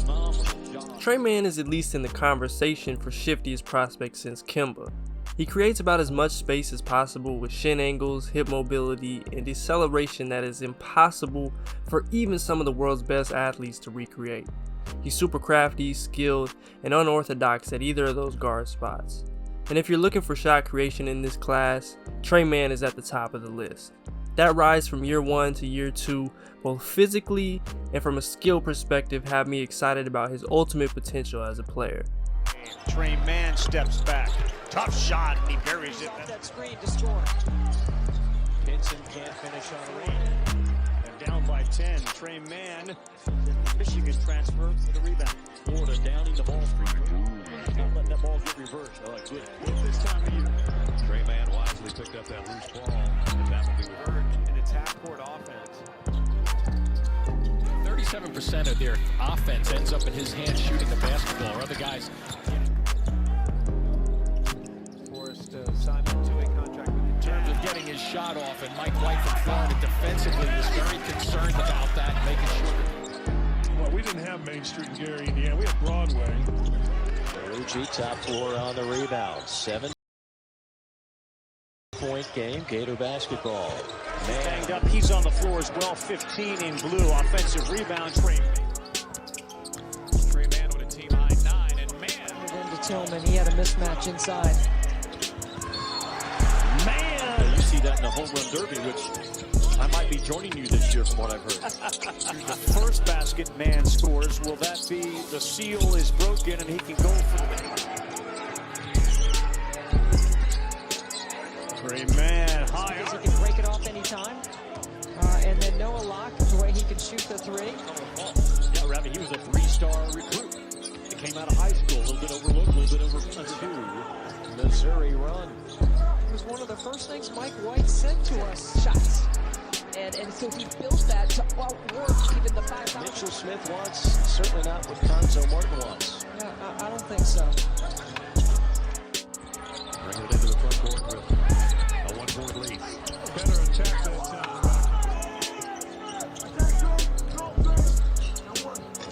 phenomenal job. Tre Mann is at least in the conversation for shiftiest prospect since Kemba. He creates about as much space as possible with shin angles, hip mobility, and deceleration that is impossible for even some of the world's best athletes to recreate. He's super crafty, skilled, and unorthodox at either of those guard spots. And if you're looking for shot creation in this class, Tre Mann is at the top of the list. That rise from year 1 to year 2, both physically and from a skill perspective, have me excited about his ultimate potential as a player. Tre Mann steps back. Tough shot, and he buries it. That screen to score. Pinson can't finish on Reed. And down by 10. Tre Mann, Michigan transfer for the rebound. Florida downing the ball streak. Not letting that ball get reversed. Oh, good. This time of year. Tre Mann wisely picked up that loose ball. And that will be returned. An attack court offense. 37% of their offense ends up in his hands shooting the basketball, or other guys. Forced Simon to a contract with In terms of getting his shot off, and Mike White from Florida defensively was very concerned about that, making sure. Well, we didn't have Main Street in Gary, Indiana. We had Broadway. Ferrucci, top floor on the rebound. 7-point game, Gator basketball. Banged up, he's on the floor as well. 15 in blue. Offensive rebound, Tre Mann with a team high 9, and Mann. Into Tillman, he had a mismatch inside. Man! You see that in the home run derby, which I might be joining you this year from what I've heard. The first basket Mann scores. Will that be the seal is broken and he can go for the Tre Mann high. Because he can break it off anytime. And then Noah Locke, the way he can shoot the three. Yeah, Ravi, he was a 3-star recruit. He came out of high school, a little bit overlooked, a little bit over. Missouri run. It was one of the first things Mike White said to us. Shots. And so he built that to outwork even the 5 Mitchell Smith wants, certainly not what Conzo Martin wants. Yeah, I don't think so. Bring it into the front court with a 1-point lead. Better attack that time.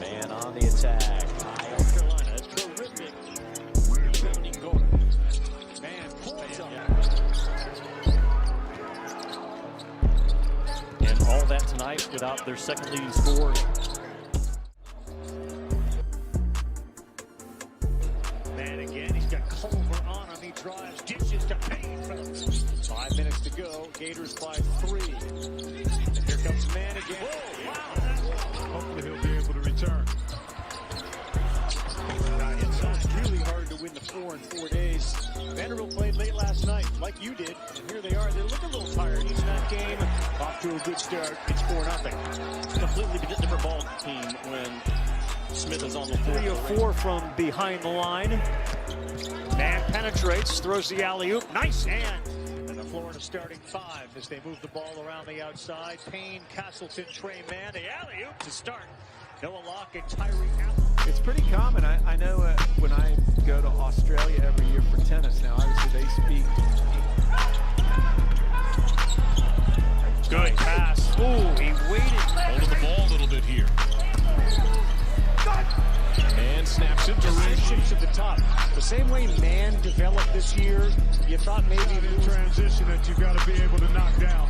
Man on the attack. North Carolina, that's terrific. Rebounding guard. Man pulls up. And all that tonight without their second leading scorer. Man again, he's got Culver on him. He drives, dishes to Payne. 5 minutes to go. Gators by 3. Here comes Mann again. Whoa, wow. Hopefully he'll be able to return. It's really hard to win the 4 in 4 days. Vanderbilt played late last night, like you did. And here they are. They look a little tired. Each that game off to a good start. It's 4-0. Completely different ball team when Smith is on the floor. 3 of 4 from behind the line. Mann penetrates, throws the alley-oop. Nice hand. And the Florida starting 5 as they move the ball around the outside. Payne, Castleton, Tre Mann. The alley-oop to start. Noah Locke and Tyree Allen. It's pretty common. I know when I go to Australia every year for tennis now, obviously they speak. Good pass. Ooh, he waited. Holding the ball a little bit here. And snaps it to Transitions at the top. The same way Mann developed this year, you thought maybe In transition that you got to be able to knock down.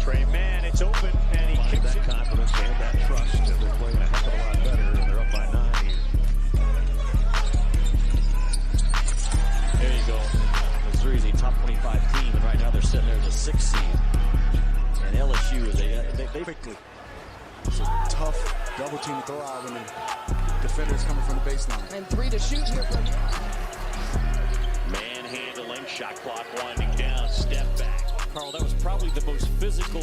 Tre Mann, it's open, and he Find kicks that it. confidence and that trust, and they're playing a heck of a lot better, and they're up by 9 here. There you go. Missouri's a top 25 team, and right now they're sitting there as a 6th seed. And LSU is they quickly. It's a tough double team throw out when the defender's coming from the baseline. And 3 to shoot here from Manhandling, shot clock winding down, step back. Carl, that was probably the most physical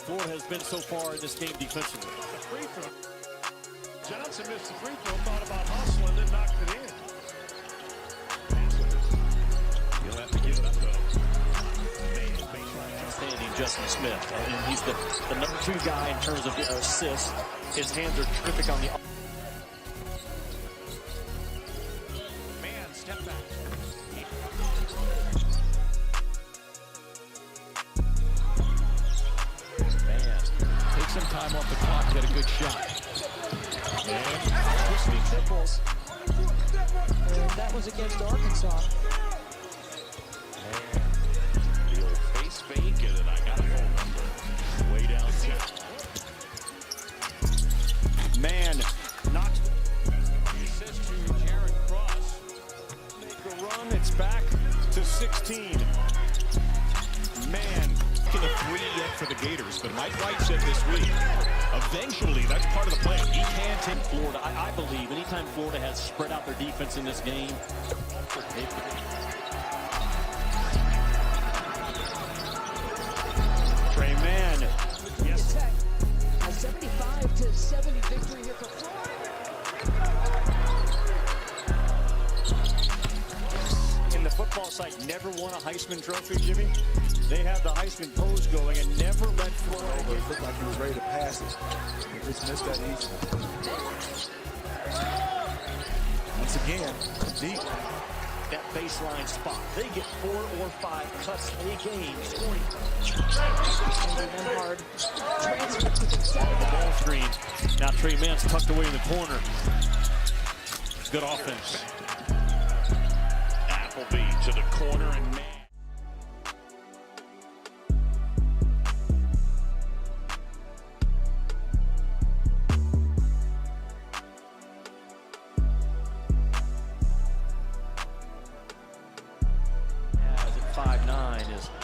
Florida has been so far in this game defensively. Free throw. Johnson missed the free throw, thought about hustling, then knocked it in. You'll have to give it up, though. Outstanding Justin Smith. And he's the number 2 guy in terms of assists. His hands are terrific on the. Man, step back. Man. some time off the clock to get a good shot. And twisty triples. And that was against Arkansas. The old face fake, and then I got a phone number. Way down 10. Mann knocks. Assist to Jared Cross. Make a run. It's back to 16. Mann. To the 3 yet for the Gators, but Mike White said this week, eventually that's part of the plan. He can take Florida. I believe anytime Florida has spread out their defense in this game, Tre Mann. Yes. Tech. A 75-70 victory here for Florida. In the football side, never won a Heisman Trophy, Jimmy. They have the Heisman pose going and never let Florida It looked like he was ready to pass it. He just missed that easy. Once again, deep. that baseline spot. They get 4 or 5 cuts a game scoring. Hard. The ball screen. Now Tre Mann's tucked away in the corner. Good offense. Appleby to the corner and Mann.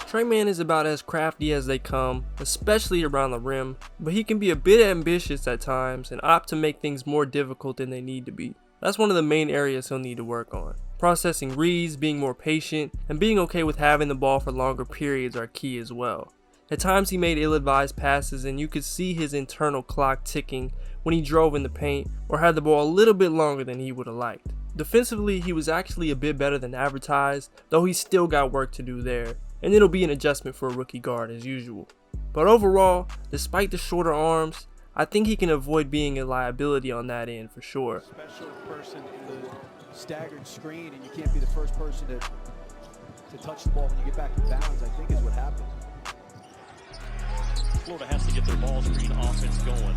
Tre Mann is about as crafty as they come, especially around the rim, but he can be a bit ambitious at times and opt to make things more difficult than they need to be. That's one of the main areas he'll need to work on. Processing reads, being more patient, and being okay with having the ball for longer periods are key as well. At times he made ill-advised passes and you could see his internal clock ticking when he drove in the paint or had the ball a little bit longer than he would have liked. Defensively, he was actually a bit better than advertised, though he's still got work to do there, and it'll be an adjustment for a rookie guard as usual. But overall, despite the shorter arms, I think he can avoid being a liability on that end for sure. Special person in the staggered screen, and you can't be the first person to touch the ball when you get back in bounds, I think is what happened. Florida has to get their ball screen offense going.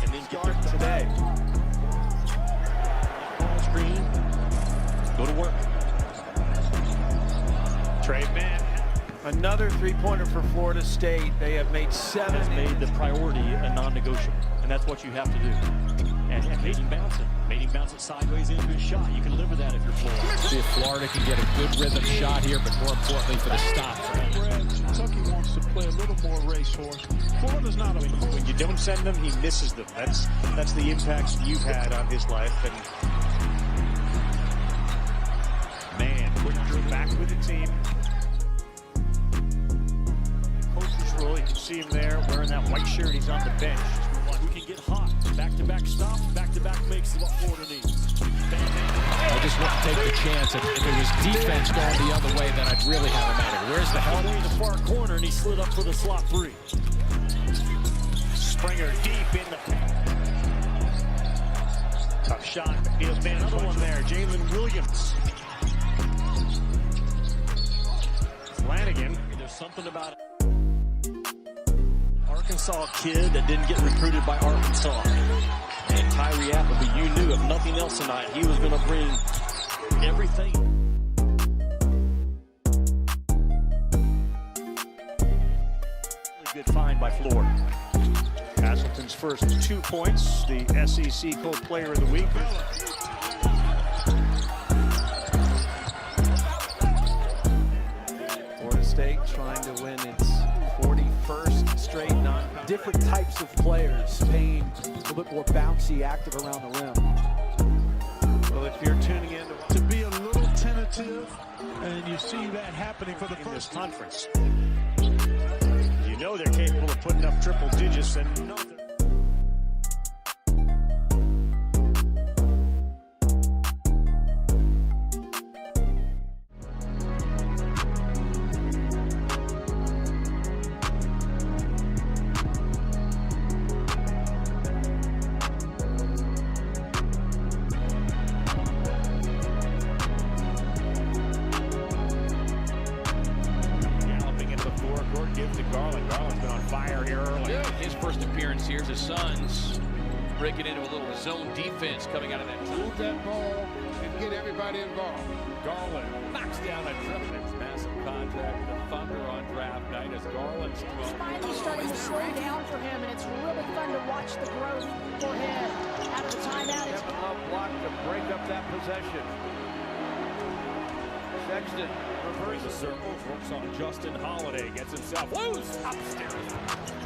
And then Start today. Ball screen. Go to work. Tre Mann. Another three-pointer for Florida State. They have made 7. Has made the priority a non-negotiable. And that's what you have to do. And made him bounce it. Made him bounce it sideways into his shot. You can live with that if you're Florida. See if Florida can get a good rhythm shot here, but more importantly for the stop. Kentucky wants to play a little more racehorse. Florida's not a When you don't send them, he misses them. That's the impacts you've had on his life. And man, putting back with the team. Coach's role, you can see him there wearing that white shirt. He's on the bench. We can get hot. Back-to-back stops. Back-to-back makes what Florida needs. I just want to take the chance. If it was defense going the other way, then I'd really have him at it. Where's the help? All the way in the far corner, and he slid up for the slot 3. Springer deep in the paint. Tough shot. He'll man another one there. Jalen Williams. Flanagan. There's something about it. Arkansas kid that didn't get recruited by Arkansas. And Tyree Appleby, you knew if nothing else tonight, he was going to bring everything. Really good find by Florida. Castleton's first 2 points, the SEC Co-Player of the Week. Florida State trying to win its 41st straight different types of players. Payne a little bit more bouncy, active around the rim. Well, if you're tuning in to be a little tentative, and you see that happening for the in this first conference, you know they're capable of putting up triple digits and nothing. Galloping into the forecourt, give to Garland. Garland's been on fire here early. His first appearance patterns here as the Suns breaking into a little zone defense coming out of that. Move that ball and get everybody involved. Garland knocks down a dribble. Massive contract. The Thunder on draft night as Garland's It's finally starting to slow down for him, and it's really fun to watch the growth for him. Out of the timeout, it's Kevin Love blocked to break up that possession. Sexton reverses the circles, works on Justin Holiday, gets himself loose upstairs.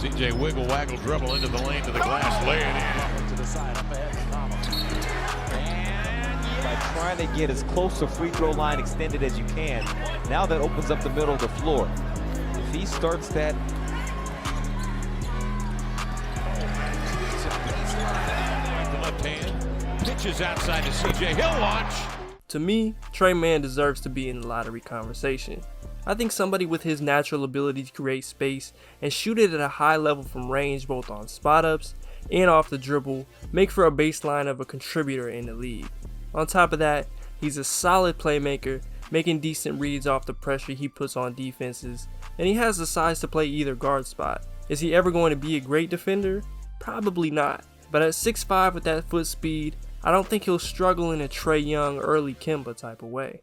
CJ wiggle waggle dribble into the lane to the glass, lay it in. To the side, up ahead, Thomas. By trying to get as close to free throw line extended as you can. Now that opens up the middle of the floor. If he starts that. The left hand pitches outside to CJ. He'll launch. To me, Tre Mann deserves to be in the lottery conversation. I think somebody with his natural ability to create space and shoot it at a high level from range both on spot ups and off the dribble make for a baseline of a contributor in the league. On top of that, he's a solid playmaker, making decent reads off the pressure he puts on defenses, and he has the size to play either guard spot. Is he ever going to be a great defender? Probably not, but at 6'5" with that foot speed, I don't think he'll struggle in a Trae Young early Kemba type of way.